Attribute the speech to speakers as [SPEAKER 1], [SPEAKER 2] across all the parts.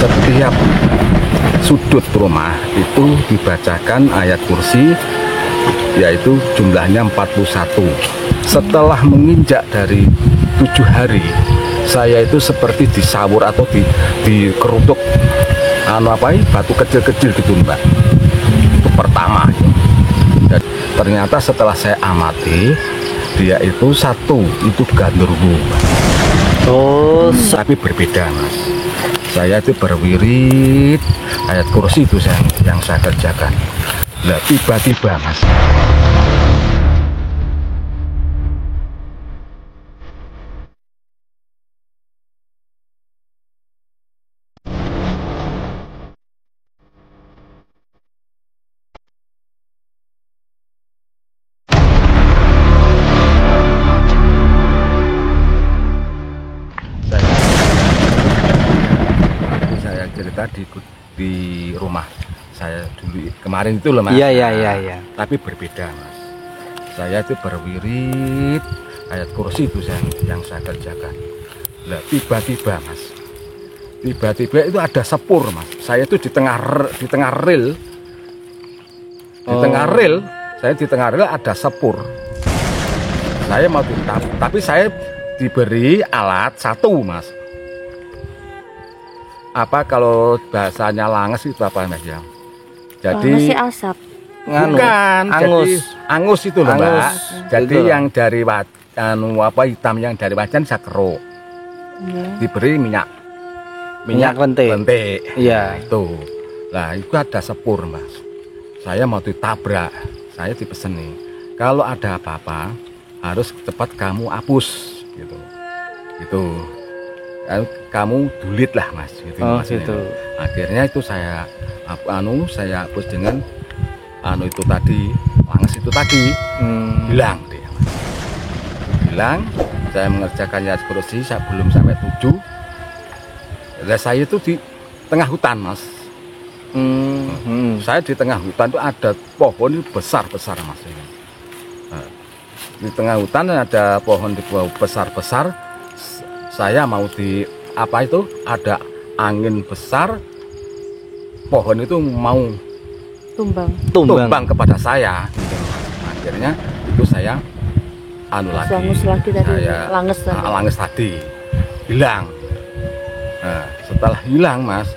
[SPEAKER 1] setiap sudut rumah itu dibacakan ayat kursi, yaitu jumlahnya 41. Setelah menginjak dari 7 hari, saya itu seperti disawur atau dikerutuk batu kecil-kecil gitu Mbak. Itu pertama. Dan ternyata setelah saya amati, dia itu satu, itu gandrungu.
[SPEAKER 2] Oh,
[SPEAKER 1] tapi berbeda Mas. Saya itu berwirid ayat kursi itu yang saya kerjakan. Nah, tiba-tiba Mas, saya cerita di rumah saya dulu kemarin itu loh Mas.
[SPEAKER 2] Iya.
[SPEAKER 1] Tapi berbeda Mas. Saya itu berwirid ayat kursi itu yang saya kerjakan. Nah, tiba-tiba Mas, tiba-tiba itu ada sepur Mas. Saya itu di tengah rel, saya di tengah rel ada sepur. Saya mau tapi saya diberi alat satu Mas. Apa kalau bahasanya langes itu apa Mas ya? Jadi
[SPEAKER 3] masih asap.
[SPEAKER 1] Bukan,
[SPEAKER 2] angus.
[SPEAKER 1] jadi angus itu loh
[SPEAKER 2] Angus.
[SPEAKER 1] Mbak. Jadi
[SPEAKER 2] Itu.
[SPEAKER 1] yang dari hitam yang dari wajan saya keruk. Diberi minyak lentik.
[SPEAKER 2] Iya.
[SPEAKER 1] Itu. Nah, itu ada sepur Mas. Saya mau ditabrak. Saya dipeseni. Kalau ada apa-apa harus cepat kamu hapus gitu. Gitu. Kamu dulit lah Mas gitu.
[SPEAKER 2] Oh,
[SPEAKER 1] Mas,
[SPEAKER 2] gitu.
[SPEAKER 1] Akhirnya itu saya hapus dengan itu tadi, langes itu tadi, hilang dia Mas. Hilang. Saya mengerjakan ayat kursi, saya belum sampai 7. Dan saya itu di tengah hutan Mas. Saya di tengah hutan itu ada pohon besar-besar Mas. Nah, di tengah hutan ada pohon besar-besar. Saya mau ada angin besar, pohon itu mau tumbang kepada saya. Akhirnya itu saya langes tadi hilang. Nah, setelah hilang Mas,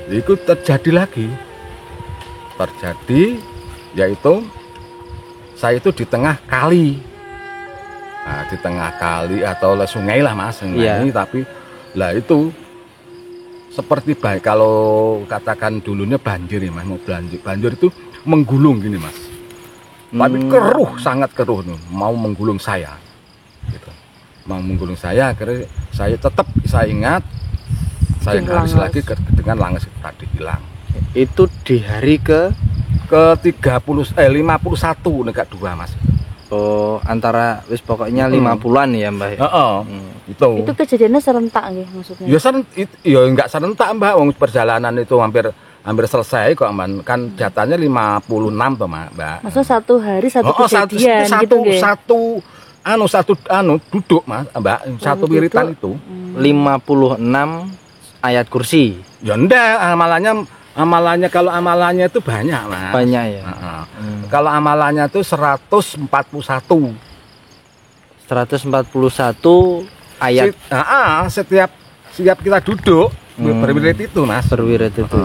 [SPEAKER 1] itu terjadi lagi. Yaitu saya itu di tengah kali. Nah, di tengah kali atau sungai lah Mas, sungai. Tapi lah itu seperti baik kalau katakan dulunya banjir ya Mas, mau banjir itu menggulung gini Mas. Tapi keruh, sangat keruh nih, mau menggulung saya. Gitu. Mau menggulung saya, akhirnya saya ingat saya harus lagi dengan langes tadi hilang.
[SPEAKER 2] Itu di hari ke
[SPEAKER 1] 51 negak 2 Mas.
[SPEAKER 2] Oh, antara wis pokoknya 50-an ya Mbak.
[SPEAKER 1] Itu
[SPEAKER 3] kejadiannya serentak nggih maksudnya.
[SPEAKER 1] Ya enggak serentak Mbak, wong perjalanan itu hampir selesai kok aman. Kan jatahnya 56 toh Mbak.
[SPEAKER 3] Maksudnya satu hari satu kejadian gitu nggih.
[SPEAKER 1] Satu duduk Mas, Mbak, satu wiritan itu.
[SPEAKER 2] 56 ayat kursi.
[SPEAKER 1] Ya ndak, amalannya kalau amalannya itu banyak Mas.
[SPEAKER 2] Banyak ya.
[SPEAKER 1] Kalau amalannya itu 141
[SPEAKER 2] ayat.
[SPEAKER 1] Setiap kita duduk berwirid itu Mas.
[SPEAKER 2] Berwirid itu.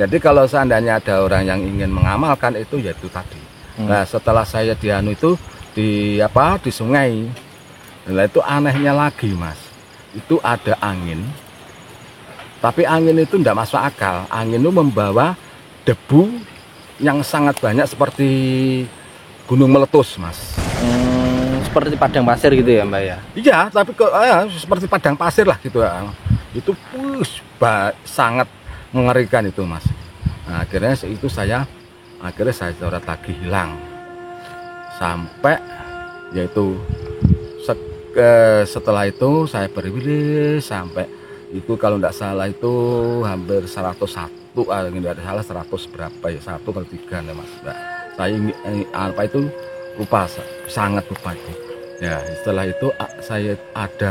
[SPEAKER 1] Jadi kalau seandainya ada orang yang ingin mengamalkan itu ya itu tadi. Nah, setelah saya di sungai. Nah, itu anehnya lagi Mas. Itu ada angin. Tapi angin itu tidak masuk akal. Angin itu membawa debu yang sangat banyak seperti gunung meletus Mas.
[SPEAKER 2] Seperti padang pasir gitu ya Mbak ya?
[SPEAKER 1] Iya, tapi seperti padang pasir lah gitu ya. Itu sangat mengerikan itu Mas. Nah, akhirnya saya coret lagi hilang. Sampai yaitu setelah itu saya berwirid sampai itu kalau tidak salah itu hampir 101, tidak salah 100 berapa ya, 1 atau 3 nih Mas. Nah, saya itu lupa, sangat lupa itu. Ya, setelah itu saya ada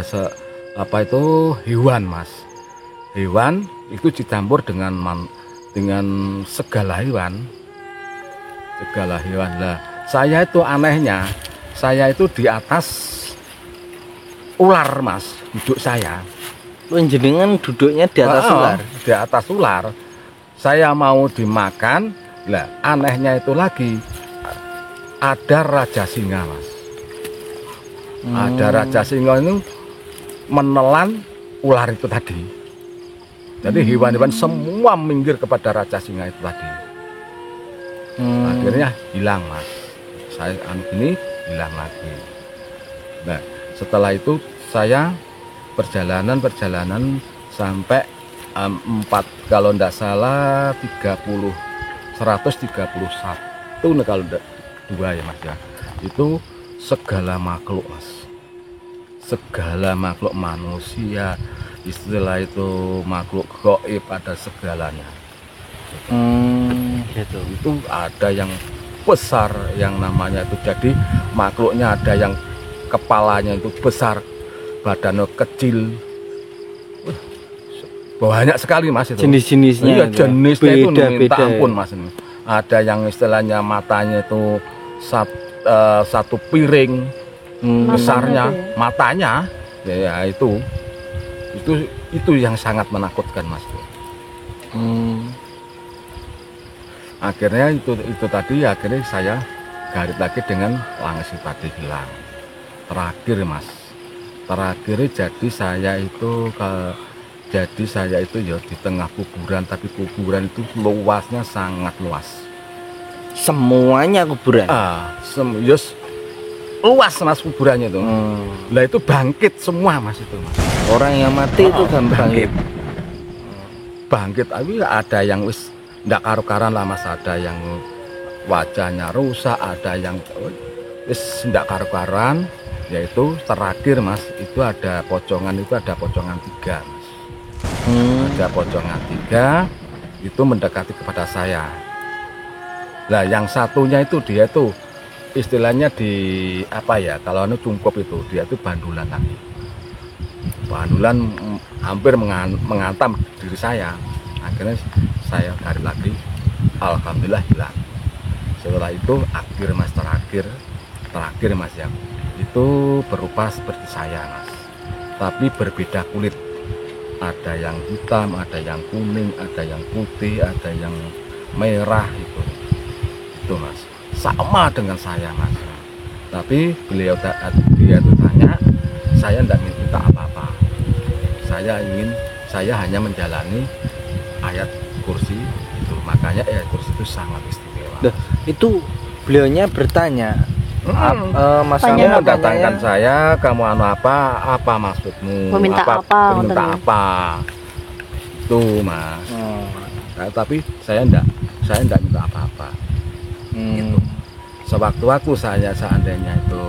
[SPEAKER 1] hewan Mas. hewan itu dicampur dengan segala hewan. Segala hewan lah. Saya itu anehnya, saya itu di atas ular Mas, duduk saya.
[SPEAKER 2] Jenengan duduknya di atas ular?
[SPEAKER 1] Di atas ular. Saya mau dimakan, lah anehnya itu lagi ada raja singa Mas. Ada raja singa itu menelan ular itu tadi. Jadi hewan-hewan semua minggir kepada raja singa itu tadi. Akhirnya hilang Mas. Saya ini hilang lagi. Nah setelah itu saya perjalanan sampai 4 kalau tidak salah 131 nih kalau 2 ya Mas ya. Itu segala makhluk Mas. Segala makhluk manusia, istilah itu makhluk gaib, ada segalanya.
[SPEAKER 2] Gitu.
[SPEAKER 1] Itu ada yang besar yang namanya itu, jadi makhluknya ada yang kepalanya itu besar, badannya kecil. Banyak sekali Mas itu.
[SPEAKER 2] Jenis-jenisnya.
[SPEAKER 1] Iya, jenisnya itu minta
[SPEAKER 2] beda.
[SPEAKER 1] ampun Mas. Ada yang istilahnya matanya itu satu piring besarnya, matanya ya itu yang sangat menakutkan Mas. Akhirnya itu tadi akhirnya saya garit lagi dengan Langis tadi hilang. Terakhir Mas, jadi saya itu ya di tengah kuburan, tapi kuburan itu luasnya sangat luas.
[SPEAKER 2] Semuanya kuburan?
[SPEAKER 1] Luas Mas kuburannya itu. Lah itu bangkit semua Mas itu Mas.
[SPEAKER 2] Orang yang mati itu gampang
[SPEAKER 1] bangkit. Ada yang wis ndak karu-karan lah Mas, ada yang wajahnya rusak, ada yang wis ndak karu-karan. Yaitu terakhir Mas, itu ada pocongan 3 Mas. Ada pocongan 3 itu mendekati kepada saya. Nah yang satunya itu dia tuh istilahnya di apa ya, kalau cungkup itu dia itu bandulan lagi. Bandulan hampir menghantam diri saya. Akhirnya saya garit lagi, alhamdulillah hilang. Setelah itu akhir Mas, terakhir Mas ya, itu berupa seperti saya Mas, tapi berbeda kulit. Ada yang hitam, ada yang kuning, ada yang putih, ada yang merah itu Mas, sama dengan saya Mas. Tapi dia itu tanya, saya tidak minta apa-apa. Saya hanya menjalani ayat kursi itu. Makanya ayat kursi itu sangat istimewa.
[SPEAKER 2] Itu beliaunya bertanya,
[SPEAKER 1] Masalahnya mendatangkan saya, kamu apa maksudmu?
[SPEAKER 3] Meminta apa?
[SPEAKER 1] Itu Mas. Nah, tapi saya enggak minta apa-apa. Gitu. Sewaktu-waktu saya seandainya itu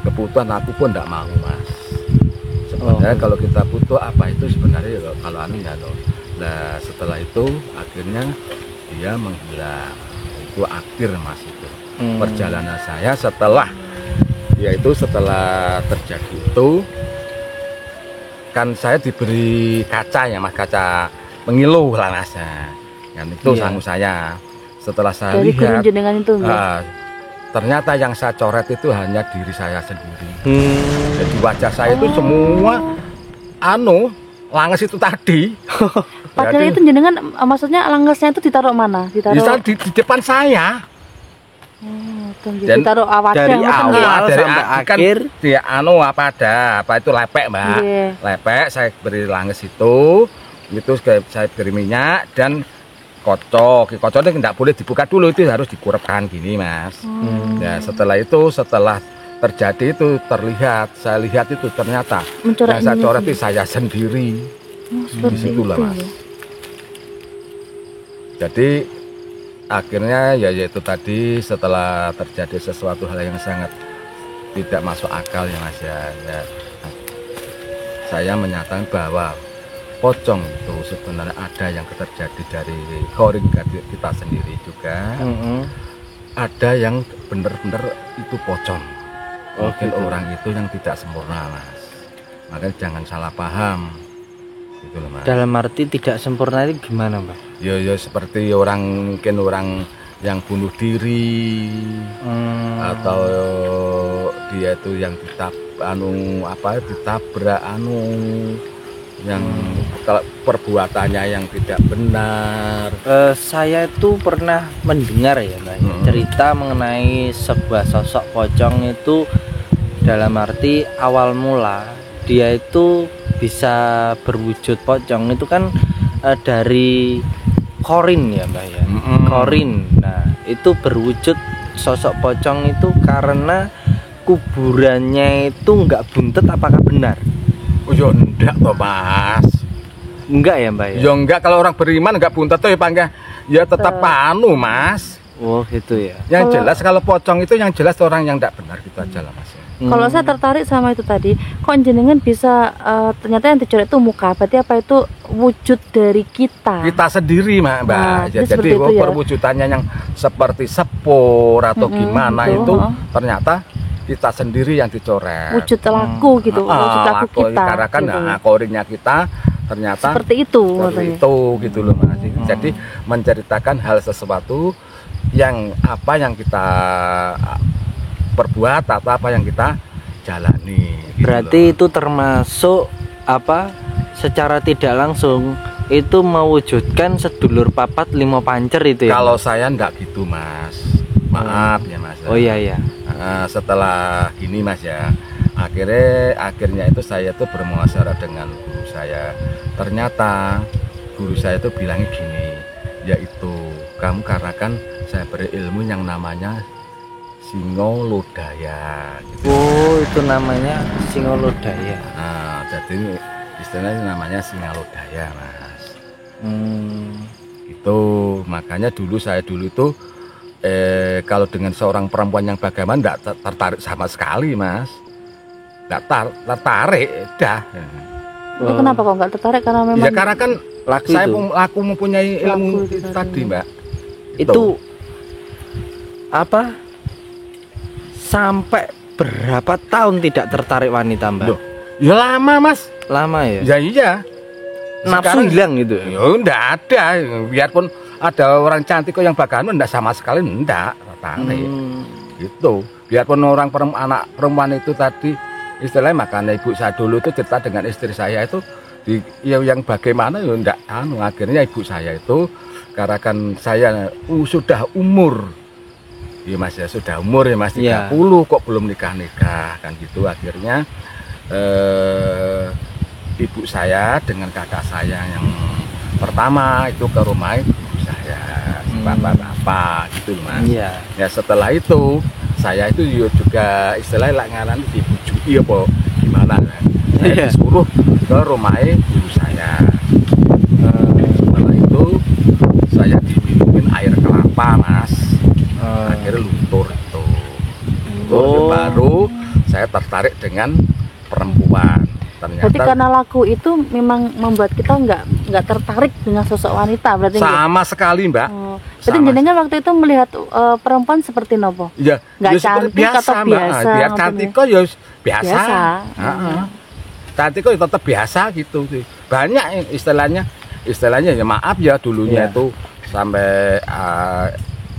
[SPEAKER 1] kebutuhan, aku pun enggak mau Mas. Sebenarnya kalau kita butuh apa itu sebenarnya kalau ya loh. Nah setelah itu akhirnya dia menghilang. Itu akhir Mas itu. Perjalanan saya setelah terjadi itu kan saya diberi kaca ya Mas, kaca pengiluh lah Mas. Kan itu sangu saya. Setelah saya
[SPEAKER 3] dari
[SPEAKER 1] lihat
[SPEAKER 3] itu,
[SPEAKER 1] ternyata yang saya coret itu hanya diri saya sendiri. Jadi wajah saya itu semua Langis itu tadi.
[SPEAKER 3] Padahal itu jenengan maksudnya Langisnya itu ditaruh mana? Ditaruh
[SPEAKER 1] di depan saya.
[SPEAKER 3] Ditaruh
[SPEAKER 2] dari awal sampai akhir
[SPEAKER 1] dia apa itu lepek Mbak. Lepek saya beri Langis itu saya beri minyak dan kocoknya tidak boleh dibuka dulu, itu harus dikurepkan gini Mas. Ya setelah terjadi itu saya lihat itu ternyata yang saya coret itu saya sendiri. Disitulah Mas. Jadi akhirnya yaitu tadi setelah terjadi sesuatu hal yang sangat tidak masuk akal ya Mas ya, saya menyatakan bahwa pocong itu sebenarnya ada yang terjadi dari koring kita sendiri juga. Ada yang benar-benar itu pocong. Mungkin orang itu yang tidak sempurna Mas. Makanya jangan salah paham. gitu loh, Mas.
[SPEAKER 2] Dalam arti tidak sempurna itu gimana, Mbak?
[SPEAKER 1] Ya seperti mungkin orang yang bunuh diri atau dia itu yang ditabrak yang perbuatannya yang tidak benar.
[SPEAKER 2] Saya itu pernah mendengar ya, Mbak, cerita mengenai sebuah sosok pocong itu, dalam arti awal mula dia itu bisa berwujud pocong itu kan dari korin ya, Mbak ya. Korin. Nah, itu berwujud sosok pocong itu karena kuburannya itu enggak buntet, apakah benar?
[SPEAKER 1] Oh ya enggak toh, Mas.
[SPEAKER 2] Enggak ya, Mbak ya?
[SPEAKER 1] Ya enggak, kalau orang beriman enggak buntet tuh ya panggah ya tetap Mas.
[SPEAKER 2] Oh gitu ya.
[SPEAKER 1] Yang jelas kalau pocong itu yang jelas orang yang enggak benar gitu aja lah, Mas.
[SPEAKER 3] Kalau saya tertarik sama itu tadi, kok jenengan bisa ternyata yang dicoret itu muka, berarti apa itu wujud dari kita?
[SPEAKER 1] Kita sendiri, Mbak.
[SPEAKER 3] Nah,
[SPEAKER 1] jadi perwujudannya yang seperti sepur atau gimana itu ternyata kita sendiri yang dicoret.
[SPEAKER 3] Wujud laku gitu, wujud laku kita.
[SPEAKER 1] Karena kan
[SPEAKER 3] gitu.
[SPEAKER 1] korinnya kita ternyata
[SPEAKER 3] seperti itu
[SPEAKER 1] gitu loh, Mas. Jadi menceritakan hal sesuatu yang kita perbuat atau apa yang kita jalani gitu.
[SPEAKER 2] Berarti itu termasuk secara tidak langsung itu mewujudkan sedulur papat limo pancer itu ya?
[SPEAKER 1] Kalau saya enggak gitu, Mas. Maaf ya, Mas.
[SPEAKER 2] Oh iya.
[SPEAKER 1] Setelah gini, Mas ya, akhirnya itu saya tuh bermuasyarah dengan guru saya. Ternyata guru saya tuh bilangnya gini, yaitu kamu karena kan saya berilmu yang namanya Singolodaya gitu.
[SPEAKER 2] Oh, itu namanya Singolodaya.
[SPEAKER 1] Nah, jadi istilahnya namanya Singolodaya, Mas. Itu makanya saya dulu tuh kalau dengan seorang perempuan yang bagaimana enggak tertarik sama sekali, Mas. Enggak tertarik dah.
[SPEAKER 3] Itu kenapa kok enggak tertarik? Karena memang
[SPEAKER 1] ya karena kan aku mempunyai ilmu itu tadi, Mbak.
[SPEAKER 2] Itu sampai berapa tahun tidak tertarik wanita, Mbak?
[SPEAKER 1] Loh, ya lama, Mas.
[SPEAKER 2] Lama ya?
[SPEAKER 1] Ya iya.
[SPEAKER 2] Nafsu hilang gitu?
[SPEAKER 1] Ya enggak ada. Biarpun ada orang cantik kok yang bagaimana enggak sama sekali enggak tertarik. Gitu. Biarpun anak perempuan itu tadi istilahnya, makanya ibu saya dulu itu cerita dengan istri saya itu yang bagaimana ya enggak akhirnya ibu saya itu karena kan saya sudah umur. Ya Mas ya, sudah umur ya Mas 30 kok belum nikah kan gitu. Akhirnya ibu saya dengan kakak saya yang pertama itu ke rumah ibu saya, bapak-bapak gitu Mas. Ya setelah itu saya itu juga istilahnya ngaran dibujui apa gimana kan. Saya disuruh ke rumah ibu saya. Setelah itu saya diminumin air kelapa, Mas. Akhirnya luntur itu. Baru saya tertarik dengan perempuan. Ternyata
[SPEAKER 3] berarti karena laku itu memang membuat kita nggak tertarik dengan sosok wanita, berarti
[SPEAKER 1] sama sekali, Mbak.
[SPEAKER 3] Berarti jenengan waktu itu melihat perempuan seperti nopo?
[SPEAKER 1] Ya,
[SPEAKER 3] nggak cantik
[SPEAKER 1] biasa,
[SPEAKER 3] atau biasa?
[SPEAKER 1] Biar cantik kok ya biasa. Cantik kok ya tetap biasa gitu. Banyak istilahnya ya maaf ya dulunya itu sampai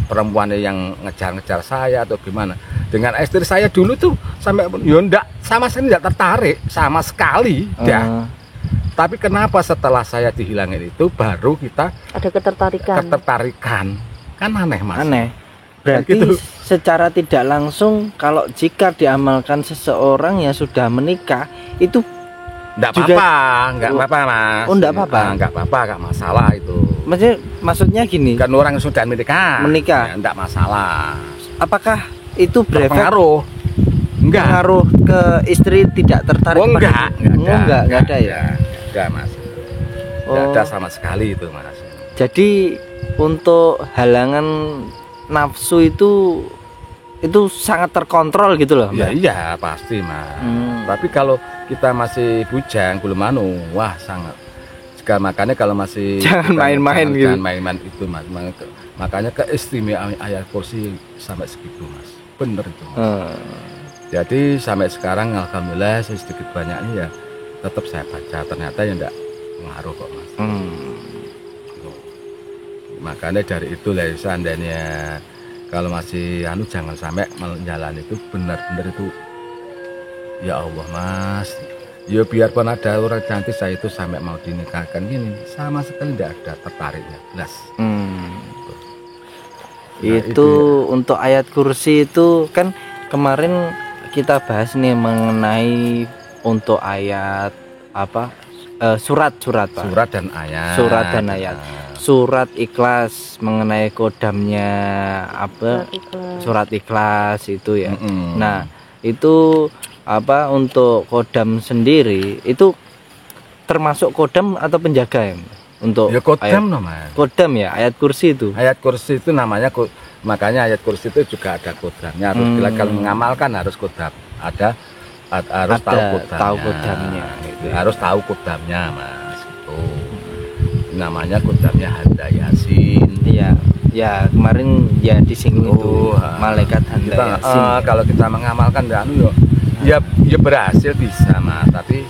[SPEAKER 1] perempuan yang ngejar-ngejar saya atau gimana. Dengan istri saya dulu tuh sampai ya enggak sama sekali enggak tertarik sama sekali Tapi kenapa setelah saya dihilangin itu baru kita
[SPEAKER 3] ada ketertarikan. Kan aneh, Mas.
[SPEAKER 2] Aneh. Berarti gitu. Secara tidak langsung kalau jika diamalkan seseorang yang sudah menikah itu
[SPEAKER 1] enggak apa-apa, Mas.
[SPEAKER 2] Oh, enggak apa-apa.
[SPEAKER 1] Enggak apa-apa, enggak masalah itu.
[SPEAKER 2] Maksudnya gini.
[SPEAKER 1] Kan orang yang sudah menikah.
[SPEAKER 2] Ya,
[SPEAKER 1] enggak masalah.
[SPEAKER 2] Apakah itu
[SPEAKER 1] berpengaruh? Enggak.
[SPEAKER 2] Pengaruh ke istri tidak tertarik?
[SPEAKER 1] Oh, enggak
[SPEAKER 2] ada ya.
[SPEAKER 1] Enggak, Mas. Enggak ada sama sekali itu, Mas.
[SPEAKER 2] Jadi untuk halangan nafsu itu sangat terkontrol gitu loh, Mbak?
[SPEAKER 1] Iya, pasti, Mas. Tapi kalau kita masih bujang, belum wah sangat. Makanya kalau masih
[SPEAKER 2] jangan main-main gitu.
[SPEAKER 1] Jangan main-main itu, Mas. Makanya keistimewaan ayat kursi sampai segitu, Mas. Bener itu, Mas. Jadi sampai sekarang alhamdulillah sedikit banyaknya ya tetap saya baca. Ternyata ya ngaruh kok mas. Makanya dari itu lah seandainya kalau masih jangan sampai jalan itu benar-benar itu ya Allah mas, ya biarpun ada orang cantik saya itu sampai mau dinikahkan gini sama sekali tidak ada tertariknya jelas.
[SPEAKER 2] Itu ya. Untuk ayat kursi itu kan kemarin kita bahas nih mengenai untuk ayat apa surat Pak.
[SPEAKER 1] Surat dan ayat.
[SPEAKER 2] Surat ikhlas mengenai kodamnya apa? Surat ikhlas itu ya. Nah, itu apa untuk kodam sendiri itu termasuk kodam atau penjaga ya? Untuk
[SPEAKER 1] ya kodam namanya.
[SPEAKER 2] Kodam ya, ayat kursi itu.
[SPEAKER 1] Ayat kursi itu namanya makanya ayat kursi itu juga ada kodamnya. Harus kalau mengamalkan harus kodam. Harus tahu kodamnya. Gitu. Harus tahu kodamnya mas. Gitu. Namanya kodamnya Handa Yasin.
[SPEAKER 2] Iya. Ya kemarin ya disinggung itu malaikat Handa Yasin.
[SPEAKER 1] Kalau kita mengamalkan ya berhasil bisa mas. Tapi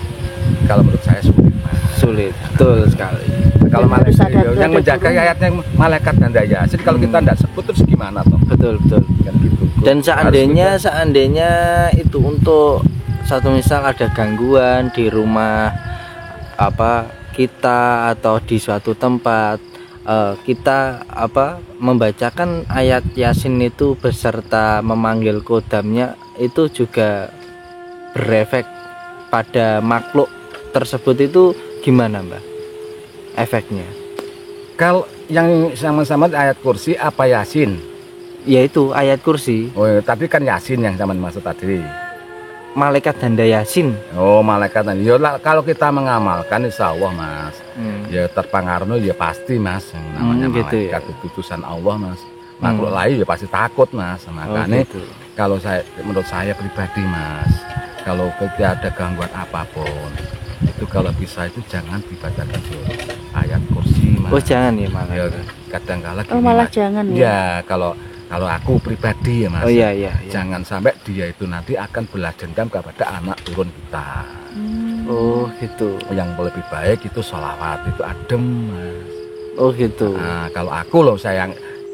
[SPEAKER 1] kalau menurut saya sulit mas.
[SPEAKER 2] Sulit, betul sekali.
[SPEAKER 1] Kalau malaikat yang menjaga ayatnya malaikat Handa Yasin, kalau kita tidak sebut terus gimana toh?
[SPEAKER 2] Betul. Kan gitu. Dan seandainya itu untuk satu misal ada gangguan di rumah apa kita atau di suatu tempat kita apa membacakan ayat Yasin itu beserta memanggil kodamnya itu juga berefek pada makhluk tersebut itu gimana Mbak efeknya?
[SPEAKER 1] Kalau yang sama-sama ayat kursi apa Yasin?
[SPEAKER 2] Yaitu ayat kursi.
[SPEAKER 1] Oh, tapi kan Yasin yang sama maksud tadi.
[SPEAKER 2] Malaikat Handa Yasin.
[SPEAKER 1] Oh, malaikat. Ya kalau kita mengamalkan insya Allah mas. Ya terpengaruh ya pasti mas. Namanya
[SPEAKER 2] gitu
[SPEAKER 1] malaikat
[SPEAKER 2] ya?
[SPEAKER 1] utusan Allah mas. Makhluk lain ya pasti takut mas. Makanya
[SPEAKER 2] gitu.
[SPEAKER 1] Kalau menurut saya pribadi mas, kalau ketika ada gangguan apapun itu kalau bisa itu jangan dibacakan ayat kursi mas.
[SPEAKER 2] Oh jangan ya malah.
[SPEAKER 1] Ya, kadang-kala
[SPEAKER 3] malah jangan ya.
[SPEAKER 1] Ya kalau aku pribadi ya mas.
[SPEAKER 2] Oh iya.
[SPEAKER 1] Jangan sampai dia itu nanti akan belas dendam kepada anak turun kita.
[SPEAKER 2] Oh gitu.
[SPEAKER 1] Yang lebih baik itu sholawat itu adem mas.
[SPEAKER 2] Oh gitu.
[SPEAKER 1] Nah, kalau aku loh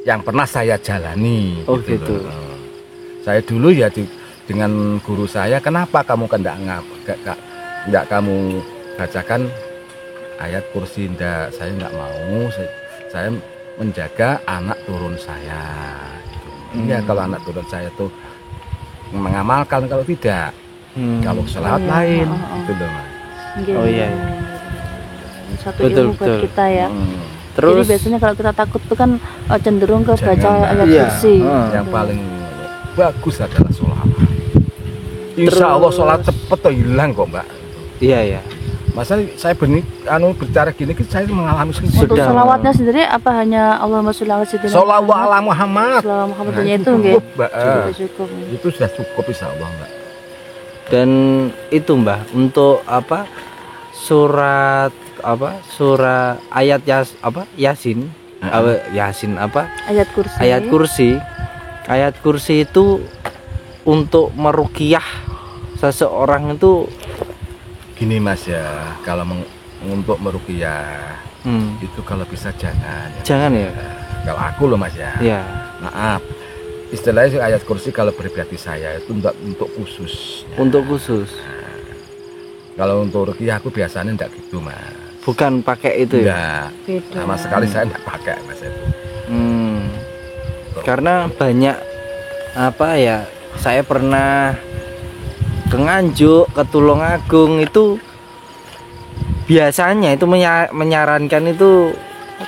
[SPEAKER 1] yang pernah saya jalani.
[SPEAKER 2] Oh gitu.
[SPEAKER 1] Saya dulu ya dengan guru saya, kenapa kamu enggak kamu bacakan ayat kursi? Enggak, saya enggak mau. Saya menjaga anak turun saya. Iya, kalau anak turun saya tuh mengamalkan, kalau tidak, kalau sholawat lain, gitu loh mas.
[SPEAKER 2] Oh iya.
[SPEAKER 3] Satu ilmu buat kita ya.
[SPEAKER 2] Terus
[SPEAKER 3] jadi biasanya kalau kita takut tuh kan cenderung ke baca ayat kursi.
[SPEAKER 1] Yang paling bagus adalah sholawat. Insya Allah sholat cepet tuh hilang kok mbak.
[SPEAKER 2] Iya.
[SPEAKER 1] Masa saya bicara gini saya mengalami sendiri.
[SPEAKER 3] Untuk sholawatnya sendiri apa hanya Allahumma sholli ala sayyidina
[SPEAKER 1] Sholawat ala Muhammad.
[SPEAKER 3] Sholawat Muhammad itu
[SPEAKER 1] cukup, mbak.
[SPEAKER 3] Cukup.
[SPEAKER 1] Itu sudah cukup insya Allah mbak.
[SPEAKER 2] Dan itu mbak untuk apa surat ayat Yasin Yasin apa ayat kursi itu untuk meruqyah seseorang itu
[SPEAKER 1] gini mas ya, kalau untuk meruqyah itu kalau bisa jangan
[SPEAKER 2] ya.
[SPEAKER 1] Kalau aku loh mas ya. Maaf, istilahnya ayat kursi kalau pribadi saya itu untuk khusus.
[SPEAKER 2] Untuk khusus.
[SPEAKER 1] Kalau untuk ruqyah aku biasanya enggak gitu mas.
[SPEAKER 2] Bukan pakai itu
[SPEAKER 1] ya? Sama sekali saya enggak pakai mas itu.
[SPEAKER 2] Karena banyak apa ya, saya pernah ke Nganjuk, ke Tulungagung itu biasanya itu menyarankan itu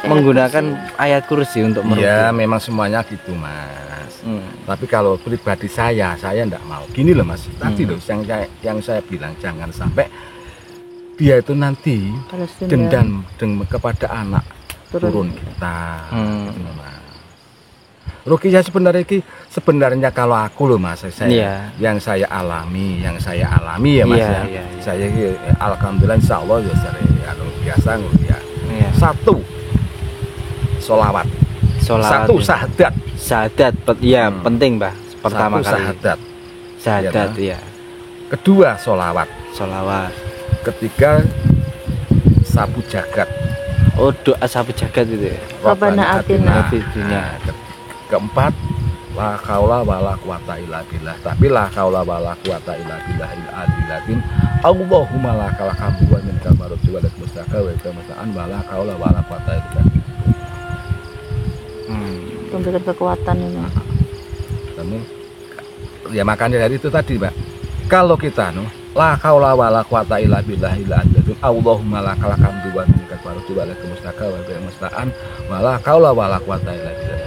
[SPEAKER 2] menggunakan ayat kursi untuk meruqyah.
[SPEAKER 1] Ya memang semuanya gitu mas. Tapi kalau pribadi saya enggak mau. Gini loh mas, tadi loh yang saya bilang jangan sampai dia itu nanti dendam kepada anak turun kita. Ruqyah sebenarnya kalau aku loh mas, yang saya alami ya mas ya. Saya alhamdulillah insya Allah ya biasa ya. Satu sholawat. Satu syahadat ya penting mbah. Pertama kali syahadat ya. Kedua sholawat. Ketiga sapu jagat.
[SPEAKER 2] Oh, doa sapu jagat itu ya.
[SPEAKER 3] Rabbana atina.
[SPEAKER 1] Nah, keempat, la haula wala quwata illa billah. Tapi la haula wala quwata illa billahil aliyil azim. Allahumma lakal hamdu wa minkal marji wa lakal mustaqal wa musta'an wa la haula wala quwata illa billah.
[SPEAKER 3] Memberikan kekuatan ini.
[SPEAKER 1] Kamu ya makanya dari itu tadi, Mbak. Kalau kita la haula wala quwata illa billahil aliyil azim. Allahumma lakal hamdu wa minkal marji wa lakal mustaqal wa musta'an wa la haula wala quwata illa billah.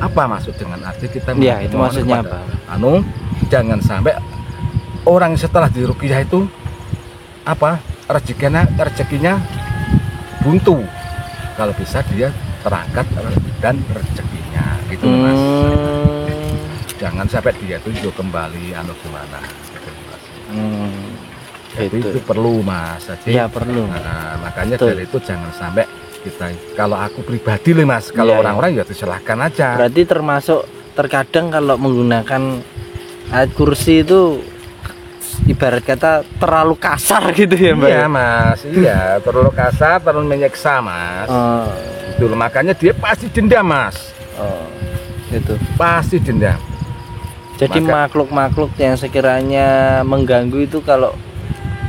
[SPEAKER 1] Apa maksud dengan arti kita
[SPEAKER 2] ya, itu maksudnya apa?
[SPEAKER 1] Jangan sampai orang setelah diruqyah itu rezekinya buntu. Kalau bisa dia terangkat dan rezekinya gitu, Mas. Jangan sampai dia itu kembali gimana gitu, Mas. Jadi itu perlu, Mas.
[SPEAKER 2] Iya, perlu.
[SPEAKER 1] Nah, makanya dari itu jangan sampai kita, kalau aku pribadi loh, Mas, kalau orang-orang ya silahkan aja.
[SPEAKER 2] Berarti termasuk terkadang kalau menggunakan ayat kursi itu ibarat kata terlalu kasar gitu ya, Mbak?
[SPEAKER 1] Iya, Mas. Iya, terlalu kasar, terlalu menyiksa, Mas. Itu loh, makanya dia pasti dendam, Mas.
[SPEAKER 2] Itu
[SPEAKER 1] pasti dendam.
[SPEAKER 2] Jadi makhluk-makhluk yang sekiranya mengganggu itu kalau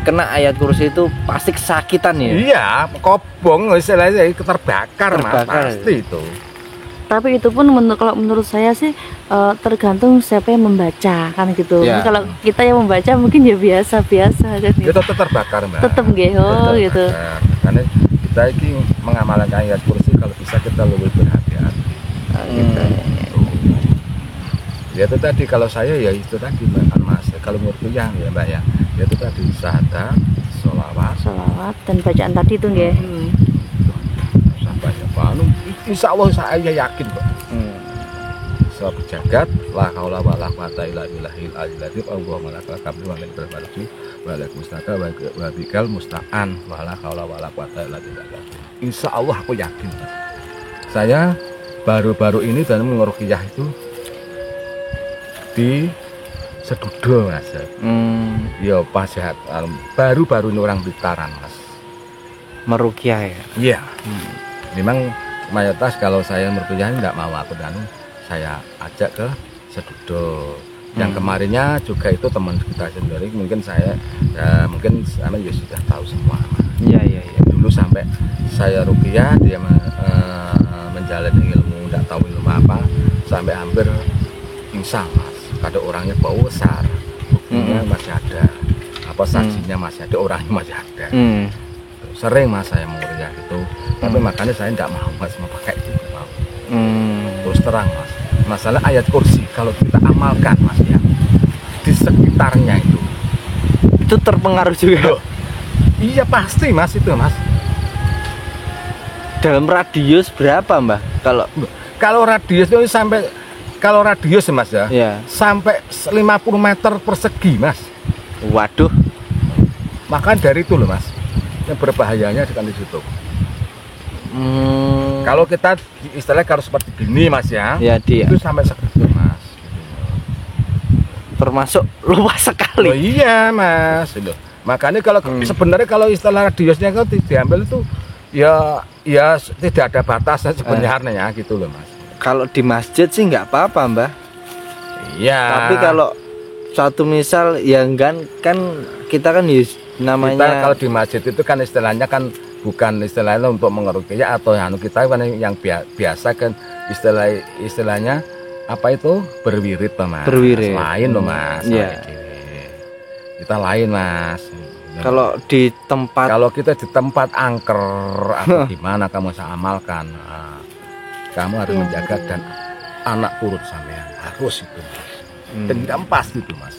[SPEAKER 2] kena ayat kursi itu pasti kesakitan ya?
[SPEAKER 1] Iya, kobong istilahnya terbakar, Mas, pasti itu.
[SPEAKER 3] Tapi itu pun kalau menurut saya sih tergantung siapa yang membaca kan gitu.
[SPEAKER 1] Ya.
[SPEAKER 3] Kalau kita yang membaca mungkin ya biasa-biasa kan gitu.
[SPEAKER 1] Itu tetap terbakar, Mbak.
[SPEAKER 3] Tetap geho gitu.
[SPEAKER 1] Karena kita ini mengamalkan ayat kursi, kalau bisa kita lebih berhati-hati.
[SPEAKER 3] Gitu.
[SPEAKER 1] Ya itu tadi, kalau saya ya itu tadi, Mbak, Mas. Kalau menurutku ya Mbak ya itu tadi syahadat, sholawat
[SPEAKER 3] dan bacaan tadi itu nggih.
[SPEAKER 1] Sampai apa? Insya Allah saya yakin, Pak. Sapu jagat, la haula wala quwata illa billahil aliyil azim. Allahumma lakal hamdu wa minkal marji wa lakal mustaqal wa bikal musta'an wa la haula wala quwata illa billah. Insya Allah aku yakin, Pak. Saya baru-baru ini dan mengeruqyah itu di Sedudo, Mas. Ya pas sehat. Baru-baru ini orang Blitar, Mas.
[SPEAKER 2] Meruqyah ya?
[SPEAKER 1] Iya. Memang mayoritas kalau saya meruqyah enggak mau aku saya ajak ke Sedudo. Yang kemarinnya juga itu teman kita sendiri, mungkin saya ya sudah tahu semua.
[SPEAKER 2] Iya.
[SPEAKER 1] Dulu sampai saya ruqyah dia menjalani ilmu, enggak tahu ilmu apa, sampai hampir pingsan, Mas. Ada orangnya bau besar, buktinya masih ada, saksinya masih ada, orangnya masih ada. Sering, Mas, saya mengurunya gitu, tapi makanya saya tidak mau, Mas, mau pakai itu, mau. Terus terang, Mas, masalah ayat kursi kalau kita amalkan, Mas, ya di sekitarnya itu
[SPEAKER 2] terpengaruh juga.
[SPEAKER 1] Loh, iya pasti, Mas, itu, Mas.
[SPEAKER 2] Dalam radius berapa, Mbak?
[SPEAKER 1] Kalau radius itu sampai, kalau radius, Mas, ya, sampai 50 meter persegi, Mas.
[SPEAKER 2] Waduh.
[SPEAKER 1] Maka dari itu loh, Mas, yang berbahayanya di situ. Kalau kita istilahnya kalau seperti gini, Mas, ya itu sampai segitu, Mas.
[SPEAKER 2] Termasuk luas sekali.
[SPEAKER 1] Oh iya, Mas. Makanya kalau sebenarnya kalau istilah radiusnya kalau diambil itu ya tidak ada batasnya sebenarnya gitu loh, Mas.
[SPEAKER 2] Kalau di masjid sih nggak apa-apa, Mbak.
[SPEAKER 1] Iya.
[SPEAKER 2] Tapi kalau satu misal yang kan kita kan namanya
[SPEAKER 1] kita kalau di masjid itu kan istilahnya kan bukan istilahnya untuk mengeruqyah atau kita kan yang biasa kan istilahnya apa itu berwirid, Mas.
[SPEAKER 2] Berwirid.
[SPEAKER 1] Lain loh, Mas.
[SPEAKER 2] Iya.
[SPEAKER 1] Kita lain, Mas.
[SPEAKER 2] Kalau kita di tempat angker atau gimana kamu bisa amalkan. Kamu harus menjaga dan anak turut sampean harus itu, Mas. Dendam pasti itu, Mas.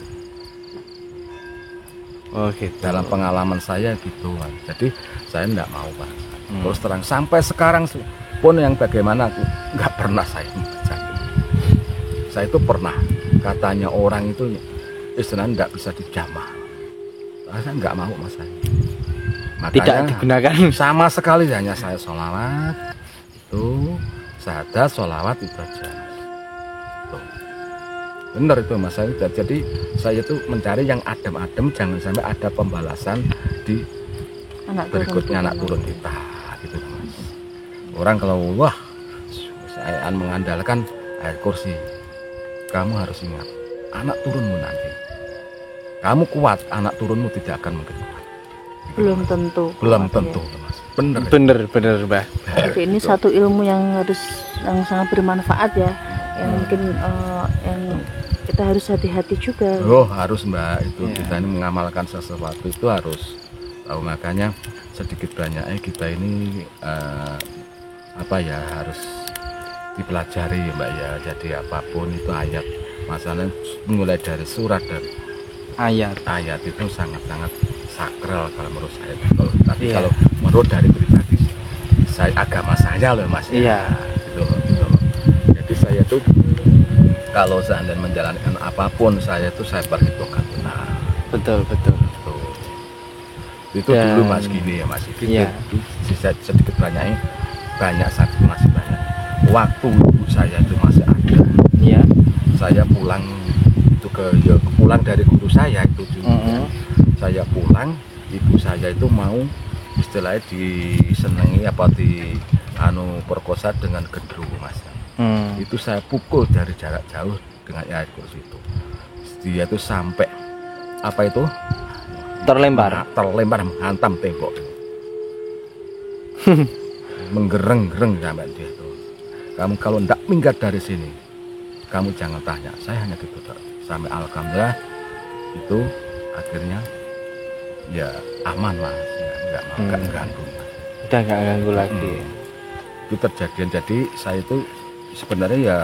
[SPEAKER 2] Oh gitu.
[SPEAKER 1] Dalam pengalaman saya gitu, Mas. Jadi saya enggak mau, Pak. Terus terang sampai sekarang pun yang bagaimana aku enggak pernah saya membaca. Saya itu pernah katanya orang itu istilahnya enggak bisa dijamah. Saya enggak mau, Mas, saya. Makanya
[SPEAKER 2] tidak digunakan
[SPEAKER 1] sama sekali, hanya saya sholawat itu syahadat, sholawat itu aja. Benar itu, Mas. Jadi saya itu mencari yang adem-adem, jangan sampai ada pembalasan di berikutnya anak turun kita gitu Mas. Orang kalau wah saya mengandalkan ayat kursi, kamu harus ingat anak turunmu nanti. Kamu kuat, anak turunmu tidak akan mungkin kuat.
[SPEAKER 3] Belum tentu.
[SPEAKER 1] Belum tentu, Mas.
[SPEAKER 2] Bener, Mbah.
[SPEAKER 3] Jadi ini satu ilmu yang sangat bermanfaat ya, yang mungkin yang kita harus hati-hati juga.
[SPEAKER 1] Oh, harus Mbak, itu kita ini mengamalkan sesuatu itu harus tahu, makanya sedikit banyaknya kita ini harus dipelajari ya Mbak ya. Jadi apapun itu ayat, masalahnya mulai dari surat dan ayat itu sangat-sangat sakral kalau menurut saya. Tapi kalau menurut dari pribadi agama saya loh Mas ya. Gitu. Jadi saya tuh kalau seandainya menjalankan apapun saya perhitungkan benar.
[SPEAKER 2] Betul.
[SPEAKER 1] Itu dulu Mas gini ya Mas. Itu sedikit banyaknya sakit masih banyak. Waktu ibu saya itu masih ada.
[SPEAKER 2] Iya.
[SPEAKER 1] Saya pulang itu pulang dari guru saya itu dulu. Saya pulang, ibu saya itu mau istilahnya disenangi perkosa dengan gendruwo Mas. Itu saya pukul dari jarak jauh dengan ayat kursi itu. Dia itu sampai
[SPEAKER 2] terlempar
[SPEAKER 1] menghantam tembok. Menggereng-gereng sampai dia itu. Kamu kalau tidak minggat dari sini, kamu jangan tanya. Saya hanya gitu sampai alhamdulillah itu akhirnya ya aman Mas, nggak ganggu.
[SPEAKER 2] Udah nggak ganggu lagi.
[SPEAKER 1] Itu terjadian. Jadi saya itu sebenarnya ya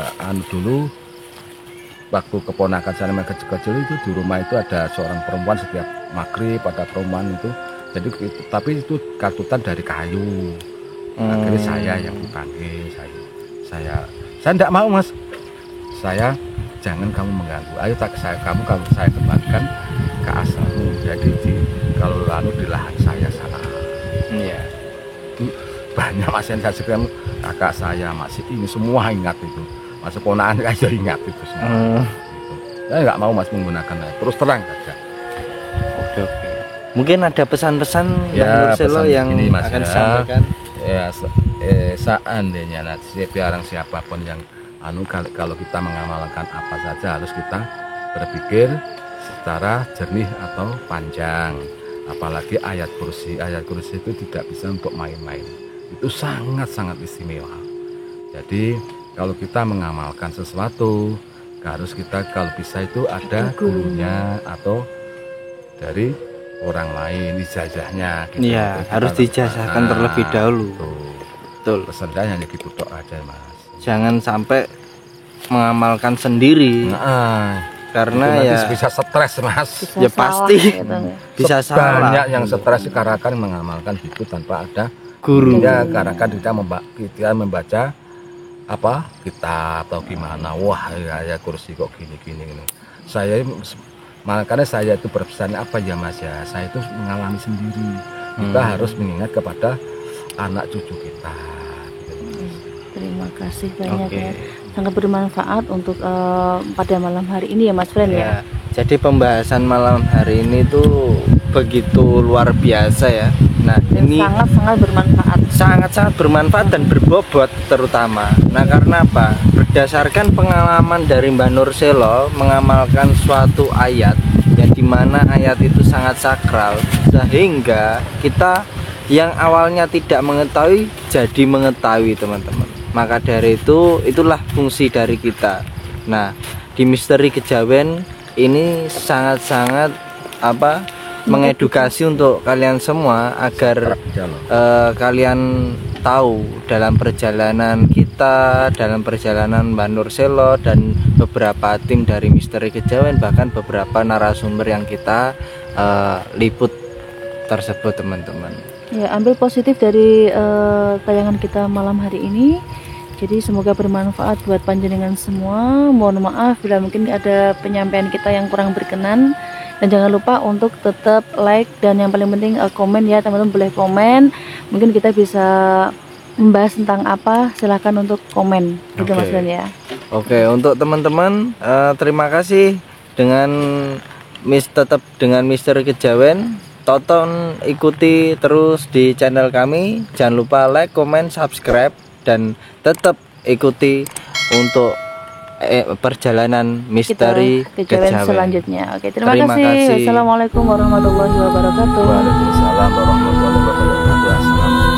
[SPEAKER 1] dulu waktu keponakan saya yang kecil-kecil itu di rumah itu ada seorang perempuan setiap maghrib pada perempuan itu. Jadi tapi itu katutan dari kayu. Akhirnya saya yang dipanggil, saya tidak mau Mas. Saya jangan kamu mengganggu. Ayo kamu kalau saya kembalikan ke asalmu. Jadi kalau lalu di lahan saya sana.
[SPEAKER 2] Iya.
[SPEAKER 1] Itu banyak Mas yang saya kakak saya masih ini semua ingat itu. Mas ponakan aja ingat itu semua. Gitu. Saya nggak mau Mas menggunakan terus terang saja.
[SPEAKER 2] Oke. Mungkin ada pesan-pesan
[SPEAKER 1] ya,
[SPEAKER 2] Selo yang
[SPEAKER 1] ini, Mas,
[SPEAKER 2] akan disampaikan.
[SPEAKER 1] Ya seandainya nanti biarang siapapun yang kalau kita mengamalkan apa saja harus kita berpikir secara jernih atau panjang. Apalagi ayat kursi itu tidak bisa untuk main-main. Itu sangat-sangat istimewa. Jadi kalau kita mengamalkan sesuatu harus kita kalau bisa itu ada gurunya atau dari orang lain ijazahnya gitu.
[SPEAKER 2] Iya, harus dijazahkan terlebih dahulu. Betul.
[SPEAKER 1] Pesan saya hanya gitu tok aja Mas.
[SPEAKER 2] Jangan sampai mengamalkan sendiri. Karena ya
[SPEAKER 1] bisa stres Mas.
[SPEAKER 2] Ya pasti bisa salah.
[SPEAKER 1] Banyak yang stres karena kan mengamalkan itu tanpa ada
[SPEAKER 2] gurunya.
[SPEAKER 1] Karena kan kita membaca kitab atau gimana. Wah ya kursi kok gini. Makanya saya itu berpesan Mas ya, saya itu mengalami sendiri. Kita harus mengingat kepada anak cucu kita.
[SPEAKER 3] Terima kasih banyak ya, sangat bermanfaat untuk pada malam hari ini ya Mas Fren ya.
[SPEAKER 2] Jadi pembahasan malam hari ini tuh begitu luar biasa ya. Nah
[SPEAKER 3] dan
[SPEAKER 2] ini
[SPEAKER 3] sangat bermanfaat.
[SPEAKER 2] Sangat bermanfaat dan berbobot terutama. Nah karena apa? Berdasarkan pengalaman dari Mbah Nur Selo mengamalkan suatu ayat yang dimana ayat itu sangat sakral, sehingga kita yang awalnya tidak mengetahui jadi mengetahui teman-teman. Maka dari itulah fungsi dari kita. Nah di Misteri Kejawen ini sangat mengedukasi untuk kalian semua agar kalian tahu dalam perjalanan kita, dalam perjalanan Mbah Nur Selo dan beberapa tim dari Misteri Kejawen, bahkan beberapa narasumber yang kita liput tersebut teman-teman.
[SPEAKER 3] Ya, ambil positif dari tayangan kita malam hari ini. Jadi semoga bermanfaat buat panjenengan semua. Mohon maaf bila mungkin ada penyampaian kita yang kurang berkenan. Dan jangan lupa untuk tetap like dan yang paling penting komen ya teman-teman, boleh komen. Mungkin kita bisa membahas tentang apa, silahkan untuk komen gitu Mas Dan ya.
[SPEAKER 2] Oke, untuk teman-teman terima kasih tetap dengan Misteri Kejawen. tonton, ikuti terus di channel kami. Jangan lupa like, comment, subscribe, dan tetap ikuti untuk perjalanan misteri
[SPEAKER 3] Kejawen
[SPEAKER 2] Kejawen
[SPEAKER 3] selanjutnya. Oke, terima
[SPEAKER 2] Terima
[SPEAKER 3] kasih.
[SPEAKER 2] kasih.
[SPEAKER 3] Wassalamualaikum warahmatullahi wabarakatuh.
[SPEAKER 1] Waalaikumsalam warahmatullahi wabarakatuh. Assalamualaikum.